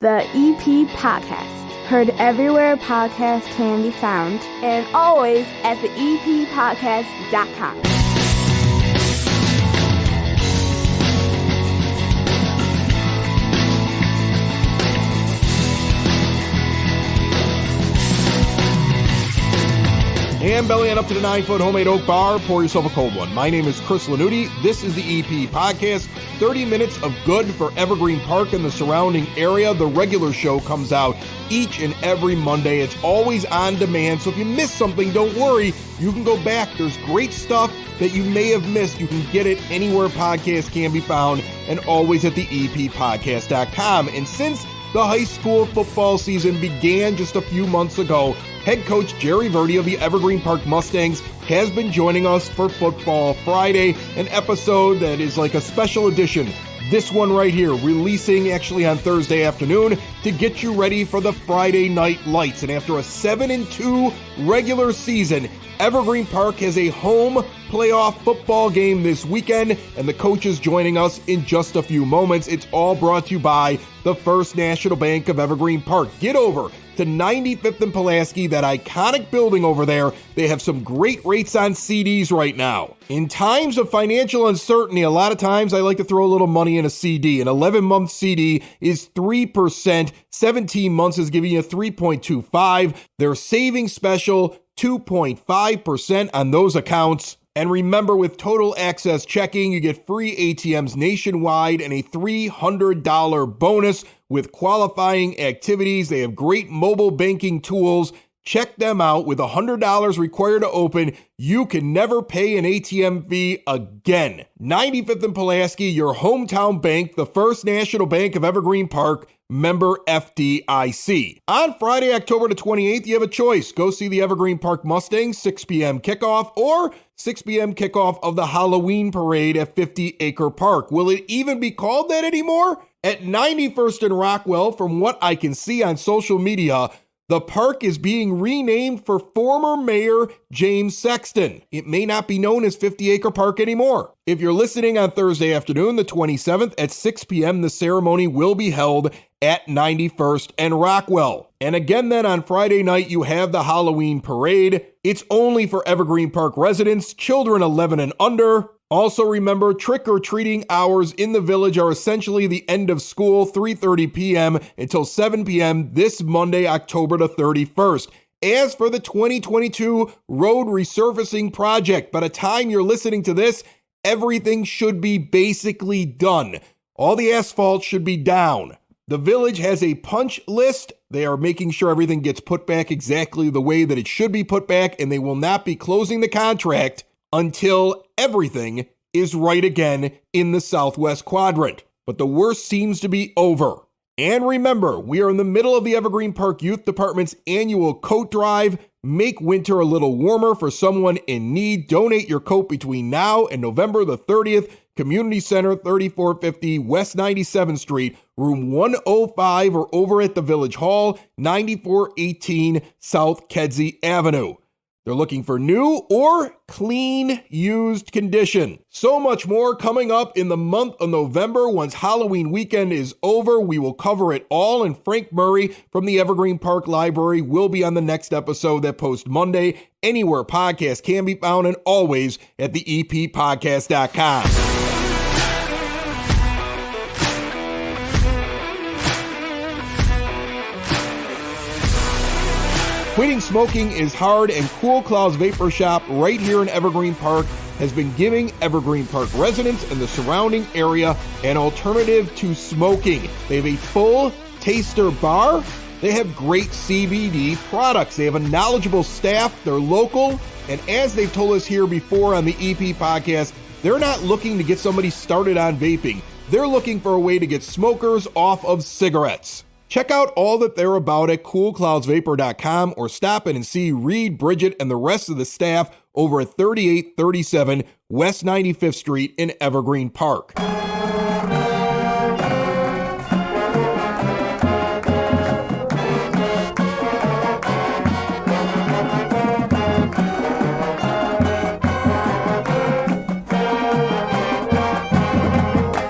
The EP Podcast. Heard everywhere podcasts can be found, and always at theeppodcast.com. And bellying up to the 9-foot homemade oak bar, pour yourself a cold one. My name is Chris Lanuti. This is the EP Podcast. 30 minutes of good for Evergreen Park and the surrounding area. The regular show comes out each and every Monday. It's always on demand, so if you miss something, don't worry. You can go back. There's great stuff that you may have missed. You can get it anywhere podcasts can be found, and always at theeppodcast.com. And since the high school football season began just a few months ago, head coach Jerry Verde of the Evergreen Park Mustangs has been joining us for Football Friday, an episode that is like a special edition. This one right here, releasing actually on Thursday afternoon to get you ready for the Friday night lights. And after a 7-2 regular season, Evergreen Park has a home playoff football game this weekend, and the coach is joining us in just a few moments. It's all brought to you by the First National Bank of Evergreen Park. Get over to 95th and Pulaski, that iconic building over there. They have some great rates on CDs right now. In times of financial uncertainty, a lot of times I like to throw a little money in a CD. An 11-month CD is 3%. 17 months is giving you 3.25. Their savings special, 2.5% on those accounts. And remember, with Total Access Checking, you get free ATMs nationwide and a $300 bonus with qualifying activities. They have great mobile banking tools. Check them out. With $100 required to open, you can never pay an ATM fee again. 95th and Pulaski, your hometown bank, the First National Bank of Evergreen Park, member FDIC. On Friday, October the 28th, you have a choice. Go see the Evergreen Park Mustangs, 6 p.m. kickoff, or 6 p.m. kickoff of the Halloween parade at 50 Acre Park. Will it even be called that anymore? At 91st and Rockwell, from what I can see on social media, the park is being renamed for former Mayor James Sexton. It may not be known as 50 Acre Park anymore. If you're listening on Thursday afternoon, the 27th at 6 p.m., the ceremony will be held at 91st and Rockwell. And again then on Friday night, you have the Halloween parade. It's only for Evergreen Park residents, children 11 and under. Also remember, trick-or-treating hours in the village are essentially the end of school, 3:30 p.m. until 7 p.m. this Monday, October the 31st. As for the 2022 road resurfacing project, by the time you're listening to this, everything should be basically done. All the asphalt should be down. The village has a punch list. They are making sure everything gets put back exactly the way that it should be put back, and they will not be closing the contract until everything is right again in the southwest quadrant. But the worst seems to be over. And remember, we are in the middle of the Evergreen Park Youth Department's annual coat drive. Make winter a little warmer for someone in need. Donate your coat between now and November the 30th. Community Center, 3450 West 97th Street, room 105, or over at the Village Hall, 9418 South Kedzie Avenue. They're looking for new or clean used condition. So much more coming up in the month of November. Once Halloween weekend is over, we will cover it all. And Frank Murray from the Evergreen Park Library will be on the next episode that posts Monday, anywhere podcasts can be found, and always at theeppodcast.com. Quitting smoking is hard, and Cool Clouds Vapor Shop right here in Evergreen Park has been giving Evergreen Park residents and the surrounding area an alternative to smoking. They have a full taster bar. They have great CBD products. They have a knowledgeable staff. They're local. And as they've told us here before on the EP podcast, they're not looking to get somebody started on vaping. They're looking for a way to get smokers off of cigarettes. Check out all that they're about at coolcloudsvapor.com, or stop in and see Reed, Bridget, and the rest of the staff over at 3837 West 95th Street in Evergreen Park.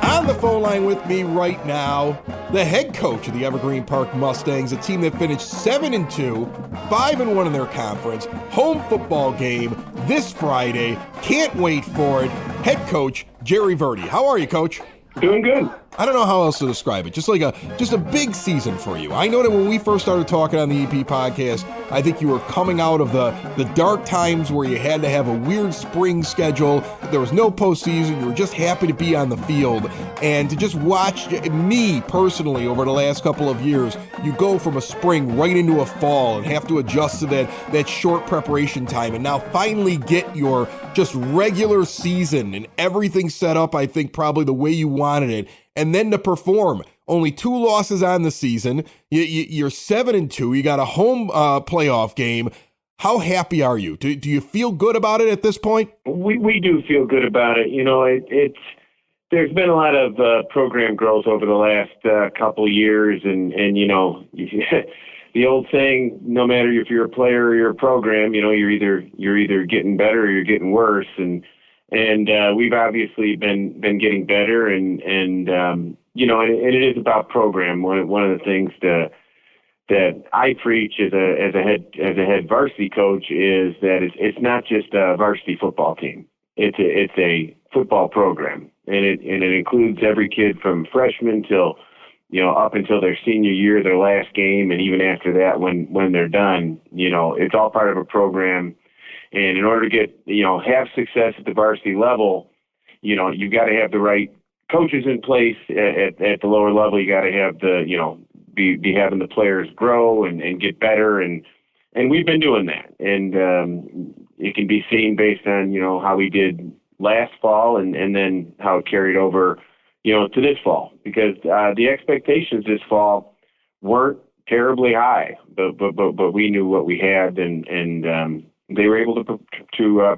On the phone line with me right now, the head coach of the Evergreen Park Mustangs, a team that finished 7-2, 5-1 in their conference. Home football game this Friday. Can't wait for it. Head coach Jerry Verde. How are you, Coach? Doing good. I don't know how else to describe it. Just a big season for you. I know that when we first started talking on the EP podcast, I think you were coming out of the dark times where you had to have a weird spring schedule. There was no postseason. You were just happy to be on the field. And to just watch me personally over the last couple of years, you go from a spring right into a fall and have to adjust to that short preparation time. And now finally get your just regular season and everything set up, I think, probably the way you wanted it. And then to perform. Only 2 losses on the season. You're 7-2. You got a home playoff game. How happy are you? Do you feel good about it at this point? We do feel good about it. You know, there's been a lot of program growth over the last couple of years, and you know, the old saying, no matter if you're a player or you're a program, you know, you're either getting better or you're getting worse, and we've obviously been getting better, and you know, and it is about program. One of the things that I preach as a head varsity coach is that it's not just a varsity football team. It's a football program, and it includes every kid from freshman till, you know, up until their senior year, their last game, and even after that, when they're done, you know, it's all part of a program. And in order to get, you know, have success at the varsity level, you know, you've got to have the right coaches in place at the lower level. You got to have you know, be having the players grow and get better. And we've been doing that. And it can be seen based on, you know, how we did last fall and then how it carried over, you know, to this fall, because the expectations this fall weren't terribly high, but we knew what we had and they were able to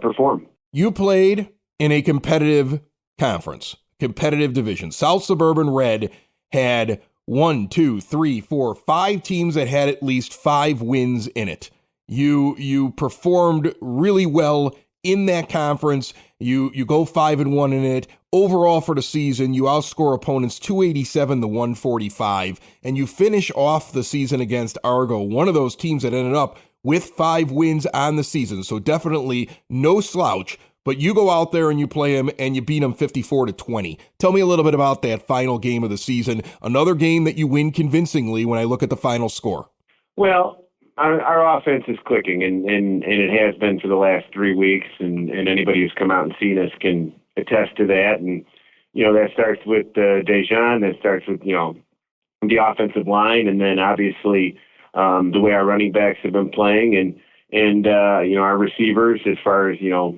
perform. You played in a competitive conference, competitive division. South Suburban Red had 5 teams that had at least 5 wins in it. You performed really well in that conference. You go 5-1 in it. Overall for the season, you outscore opponents 287 to 145, and you finish off the season against Argo, one of those teams that ended up with 5 wins on the season. So definitely no slouch, but you go out there and you play them and you beat them 54-20. Tell me a little bit about that final game of the season. Another game that you win convincingly when I look at the final score. Well, our offense is clicking, and it has been for the last 3 weeks, and anybody who's come out and seen us can attest to that. And, you know, that starts with Dejan, that starts with, you know, the offensive line, and then obviously the way our running backs have been playing, and you know, our receivers, as far as, you know,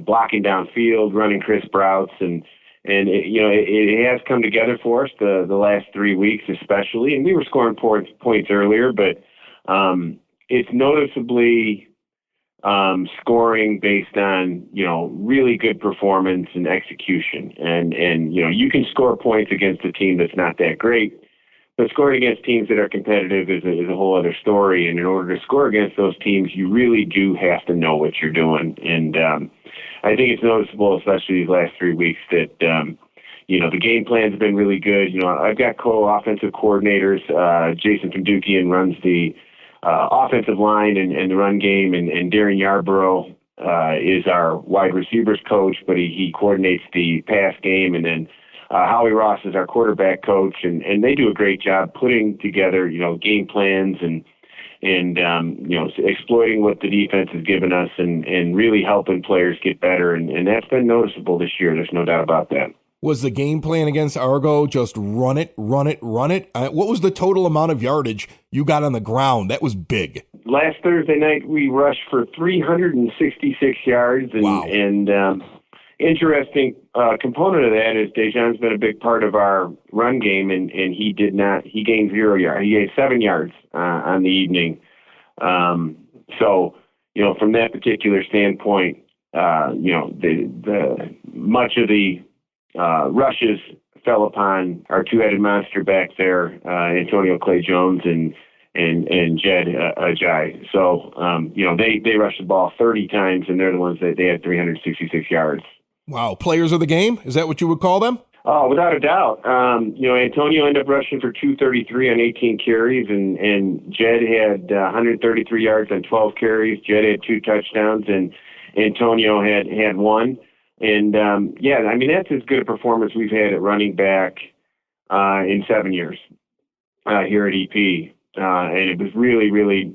blocking downfield, running crisp routes, and you know, it has come together for us the last 3 weeks especially. And we were scoring points earlier, but it's noticeably scoring based on, you know, really good performance and execution. And you know, you can score points against a team that's not that great, but scoring against teams that are competitive is a whole other story. And in order to score against those teams, you really do have to know what you're doing. And I think it's noticeable, especially these last 3 weeks, that you know, the game plan's been really good. You know, I've got co-offensive coordinators. Jason Pendukian runs the offensive line and the run game, and Darren Yarborough is our wide receivers coach, but he coordinates the pass game, and then Howie Ross is our quarterback coach, and they do a great job putting together, you know, game plans and you know, exploiting what the defense has given us and really helping players get better, and that's been noticeable this year. There's no doubt about that. Was the game plan against Argo just run it? What was the total amount of yardage you got on the ground? That was big. Last Thursday night, we rushed for 366 yards. And, wow. And interesting component of that is Dejan's been a big part of our run game, and he gained 0 yards. He gained 7 yards on the evening. So, you know, from that particular standpoint, you know, the much of the rushes fell upon our 2-headed monster back there, Antonio Clay Jones and Jed Ajay. So, you know, they rushed the ball 30 times, and they're the ones that they had 366 yards. Wow. Players of the game? Is that what you would call them? Oh, without a doubt. Antonio ended up rushing for 233 on 18 carries, and Jed had 133 yards on 12 carries. Jed had 2 touchdowns, and Antonio had 1. And, that's as good a performance we've had at running back in 7 years here at EP. And it was really, really,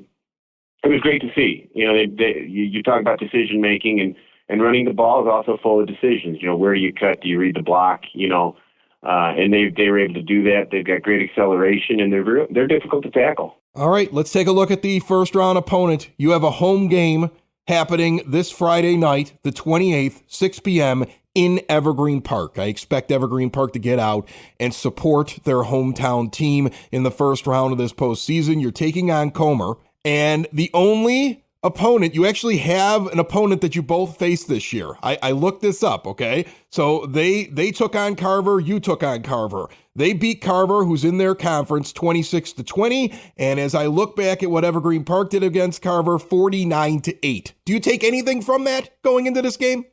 it was great to see. You talk about decision making, and running the ball is also full of decisions. Where do you cut? Do you read the block? And they were able to do that. They've got great acceleration, and they're difficult to tackle. All right, let's take a look at the first round opponent. You have a home game happening this Friday night, the 28th, 6 p.m. in Evergreen Park. I expect Evergreen Park to get out and support their hometown team in the first round of this postseason. You're taking on Comer, and the only opponent, you actually have an opponent that you both faced this year. I looked this up, okay? So they took on Carver, you took on Carver. They beat Carver, who's in their conference, 26-20, and as I look back at what Evergreen Park did against Carver, 49-8. Do you take anything from that going into this game?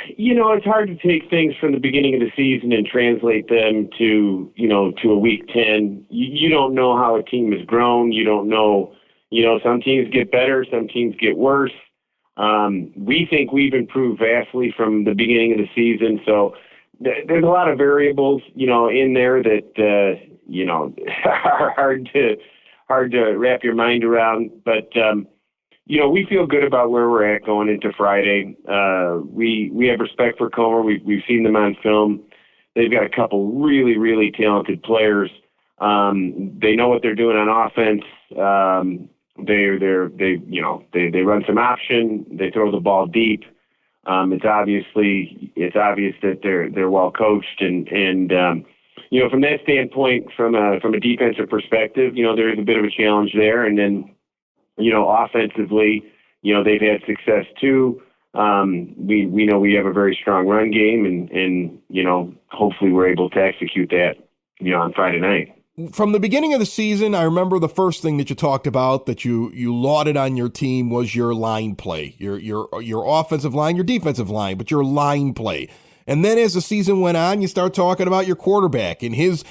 It's hard to take things from the beginning of the season and translate them to a week 10. You don't know how a team has grown. You don't know. Some teams get better, some teams get worse. We think we've improved vastly from the beginning of the season. So there's a lot of variables, in there that, are hard to wrap your mind around. But, we feel good about where we're at going into Friday. We have respect for Comer. We've seen them on film. They've got a couple really, really talented players. They know what they're doing on offense. They run some option. They throw the ball deep. It's obvious that they're well coached, and from that standpoint, from a defensive perspective, there is a bit of a challenge there. And then, offensively, they've had success too. We know we have a very strong run game, and hopefully we're able to execute that, on Friday night. From the beginning of the season, I remember the first thing that you talked about that you lauded on your team was your line play, your offensive line, your defensive line, but your line play. And then as the season went on, you start talking about your quarterback and his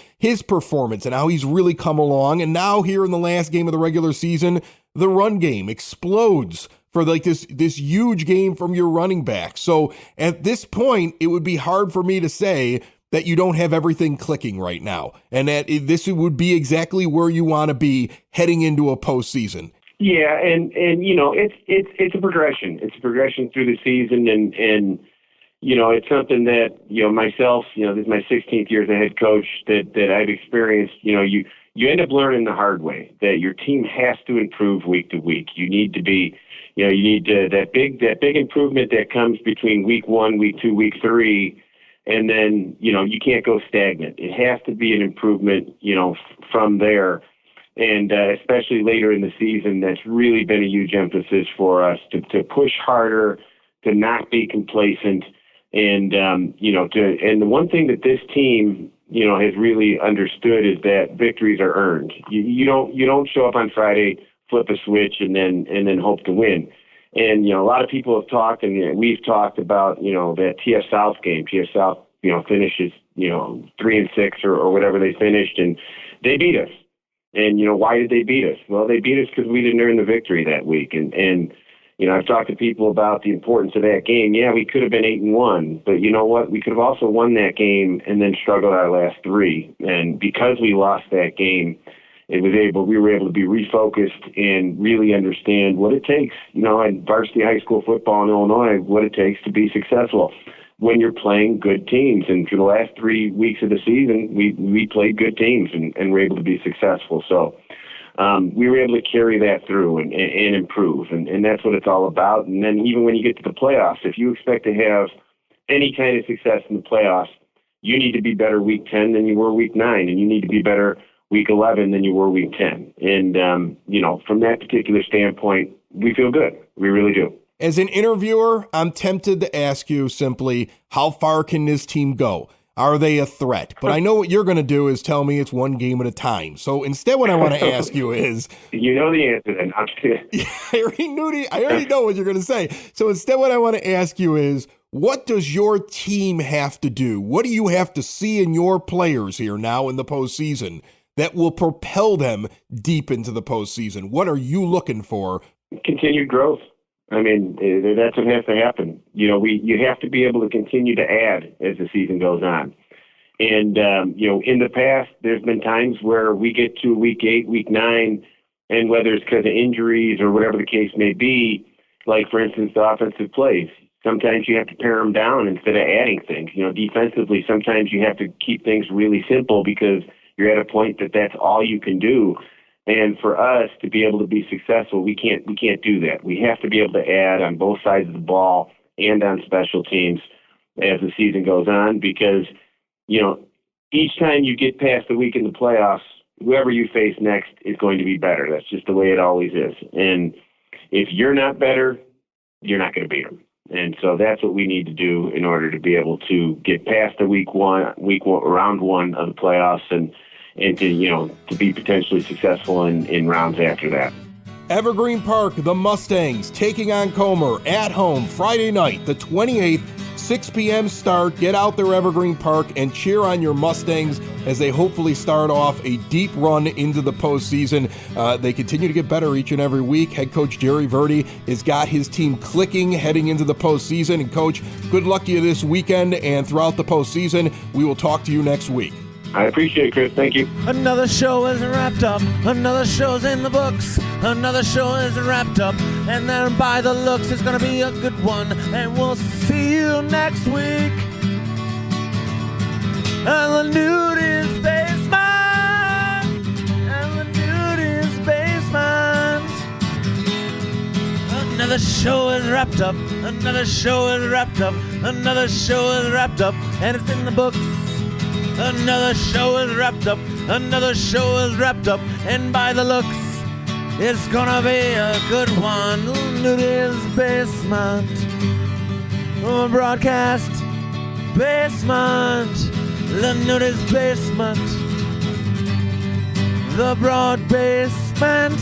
performance and how he's really come along. And now here in the last game of the regular season, the run game explodes for this huge game from your running back. So at this point, it would be hard for me to say that you don't have everything clicking right now, and that this would be exactly where you want to be heading into a postseason. Yeah, and it's a progression. It's a progression through the season, and it's something that myself, this is my 16th year as a head coach that I've experienced. You end up learning the hard way that your team has to improve week to week. You need to be, that big improvement that comes between week 1, week 2, week 3. And then, you can't go stagnant. It has to be an improvement, from there. And especially later in the season, that's really been a huge emphasis for us to push harder, to not be complacent. And, and the one thing that this team, has really understood is that victories are earned. You don't show up on Friday, flip a switch, and then hope to win. And, a lot of people have talked, and we've talked about, that TF South game. TF South, finishes, 3-6 or whatever they finished, and they beat us. And, why did they beat us? Well, they beat us because we didn't earn the victory that week. And I've talked to people about the importance of that game. Yeah, we could have been 8-1, but you know what? We could have also won that game and then struggled our last 3. And because we lost that game, we were able to be refocused and really understand what it takes, in varsity high school football in Illinois, what it takes to be successful when you're playing good teams. And for the last 3 weeks of the season, we played good teams and were able to be successful. So we were able to carry that through and improve. And that's what it's all about. And then even when you get to the playoffs, if you expect to have any kind of success in the playoffs, you need to be better week 10 than you were week 9, and you need to be better week 11 than you were week 10. And, from that particular standpoint, we feel good. We really do. As an interviewer, I'm tempted to ask you simply, how far can this team go? Are they a threat? But I know what you're going to do is tell me it's one game at a time. So instead, what I want to ask you is... You know the answer then. I already know what you're going to say. So instead, what I want to ask you is, what does your team have to do? What do you have to see in your players here now in the postseason that will propel them deep into the postseason? What are you looking for? Continued growth. I mean, that's what has to happen. You have to be able to continue to add as the season goes on. And, in the past, there's been times where we get to week 8, week 9, and whether it's because of injuries or whatever the case may be, like, for instance, the offensive plays, sometimes you have to pare them down instead of adding things. Defensively, sometimes you have to keep things really simple because you're at a point that that's all you can do. And for us to be able to be successful, we can't do that. We have to be able to add on both sides of the ball and on special teams as the season goes on because, each time you get past the week in the playoffs, whoever you face next is going to be better. That's just the way it always is. And if you're not better, you're not going to beat them. And so that's what we need to do in order to be able to get past the round one of the playoffs and to be potentially successful in rounds after that. Evergreen Park, the Mustangs taking on Comer at home Friday night, the 28th, 6 p.m. start. Get out there, Evergreen Park, and cheer on your Mustangs as they hopefully start off a deep run into the postseason. They continue to get better each and every week. Head coach Jerry Verde has got his team clicking heading into the postseason. And, Coach, good luck to you this weekend and throughout the postseason. We will talk to you next week. I appreciate it, Chris. Thank you. Another show is wrapped up. Another show's in the books. Another show is wrapped up. And then by the looks, it's going to be a good one. And we'll see you next week. And the nudist basement. And the nudist basement. Another show is wrapped up. Another show is wrapped up. Another show is wrapped up. And it's in the books. Another show is wrapped up. Another show is wrapped up. And by the looks, it's gonna be a good one. Nudist basement. Broadcast basement. The nudist basement. The broad basement.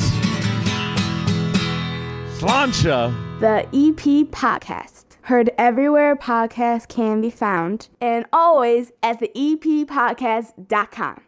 Slancha. The EP Podcast. Heard everywhere podcasts can be found, and always at the eppodcast.com.